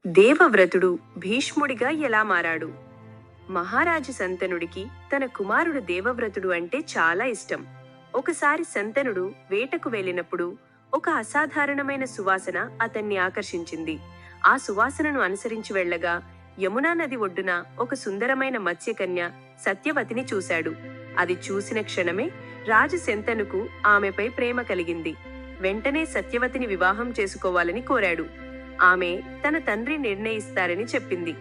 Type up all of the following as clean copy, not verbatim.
దేవవ్రతుడు భీష్ముడిగా ఎలా మారాడు? మహారాజు శంతనుడికి తన కుమారుడు దేవవ్రతుడు అంటే చాలా ఇష్టం. ఒకసారి శంతనుడు వేటకు వెళ్ళినప్పుడు ఒక అసాధారణమైన సువాసన అతన్ని ఆకర్షించింది. ఆ సువాసనను అనుసరించి వెళ్ళగా యమునా నది ఒడ్డున ఒక సుందరమైన మత్స్యకన్య సత్యవతిని చూశాడు. అది చూసిన క్షణమే రాజు శంతనుకు ఆమెపై ప్రేమ కలిగింది. వెంటనే సత్యవతిని వివాహం చేసుకోవాలని కోరాడు. ఆమె తన తండ్రి నిర్ణయిస్తారని చెప్పింది.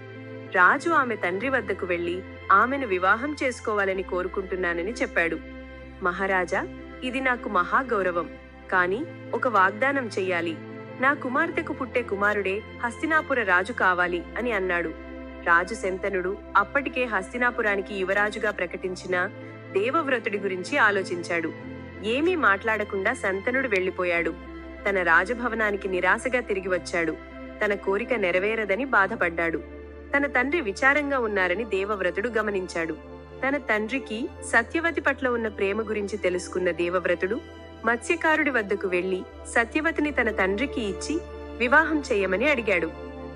రాజు ఆమె తండ్రి వద్దకు వెళ్లి ఆమెను వివాహం చేసుకోవాలని కోరుకుంటున్నానని చెప్పాడు. మహారాజా, ఇది నాకు మహాగౌరవం, కాని ఒక వాగ్దానం చెయ్యాలి. నా కుమార్తెకు పుట్టే కుమారుడే హస్తినాపుర రాజు కావాలి అని అన్నాడు. రాజు శంతనుడు అప్పటికే హస్తినాపురానికి యువరాజుగా ప్రకటించిన దేవవ్రతుడి గురించి ఆలోచించాడు. ఏమీ మాట్లాడకుండా శంతనుడు వెళ్లిపోయాడు. తన రాజభవనానికి నిరాశగా తిరిగి వచ్చాడు. తన కోరిక నెరవేరదని బాధపడ్డాడు. తన తండ్రి విచారంగా ఉన్నారని దేవవ్రతుడు గమనించాడు. తన తండ్రికి సత్యవతి పట్ల ఉన్న ప్రేమ గురించి తెలుసుకున్న దేవవ్రతుడు మత్స్యకారుడి వద్దకు వెళ్లి సత్యవతిని తన తండ్రికి ఇచ్చి వివాహం చేయమని అడిగాడు.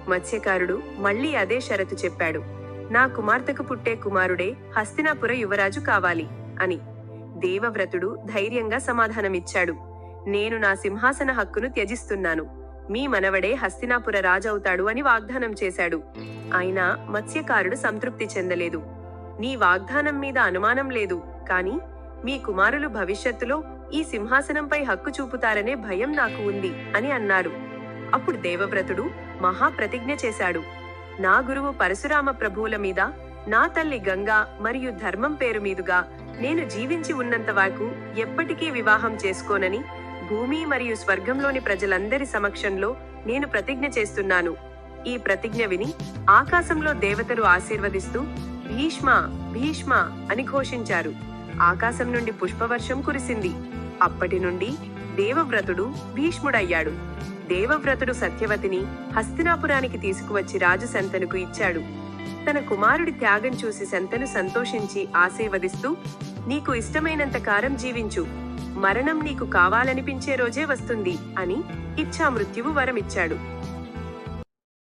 మత్స్యకారుడు మళ్లీ అదే షరతు చెప్పాడు. నా కుమార్తెకు పుట్టే కుమారుడే హస్తినాపుర యువరాజు కావాలి అని. దేవవ్రతుడు ధైర్యంగా సమాధానమిచ్చాడు. నేను నా సింహాసన హక్కును త్యజిస్తున్నాను. మీ మనవడే హస్తినాపుర రాజవుతాడు అని వాగ్దానం చేశాడు. అయినా మత్స్యకారుడు సంతృప్తి చెందలేదు. నీ వాగ్దానం మీద అనుమానం లేదు, కాని మీ కుమారులు భవిష్యత్తులో ఈ సింహాసనంపై హక్కు చూపుతారనే భయం నాకు ఉంది అని అన్నారు. అప్పుడు దేవవ్రతుడు మహాప్రతిజ్ఞ చేశాడు. నా గురువు పరశురామ ప్రభువుల మీద, నా తల్లి గంగా మరియు ధర్మం పేరు మీదుగా నేను జీవించి ఉన్నంత వరకు ఎప్పటికీ వివాహం చేసుకోనని భూమి మరియు స్వర్గంలోని ప్రజలందరి సమక్షంలో నేను ప్రతిజ్ఞ చేస్తున్నాను. ఈ ప్రతిజ్ఞ విని ఆకాశంలో దేవతలు ఆశీర్వదిస్తూ భీష్మ భీష్మ అని ఘోషించారు. ఆకాశం నుండి పుష్పవర్షం కురిసింది. అప్పటి నుండి దేవవ్రతుడు భీష్ముడయ్యాడు. దేవవ్రతుడు సత్యవతిని హస్తినాపురానికి తీసుకువచ్చి రాజు శంతనుకు ఇచ్చాడు. తన కుమారుడి త్యాగం చూసి శంతను సంతోషించి ఆశీర్వదిస్తూ, నీకు ఇష్టమైనంత కాలం జీవించు, మరణం నీకు కావాలనిపించే రోజే వస్తుంది అని ఇచ్ఛామృత్యువు వరమిచ్చాడు.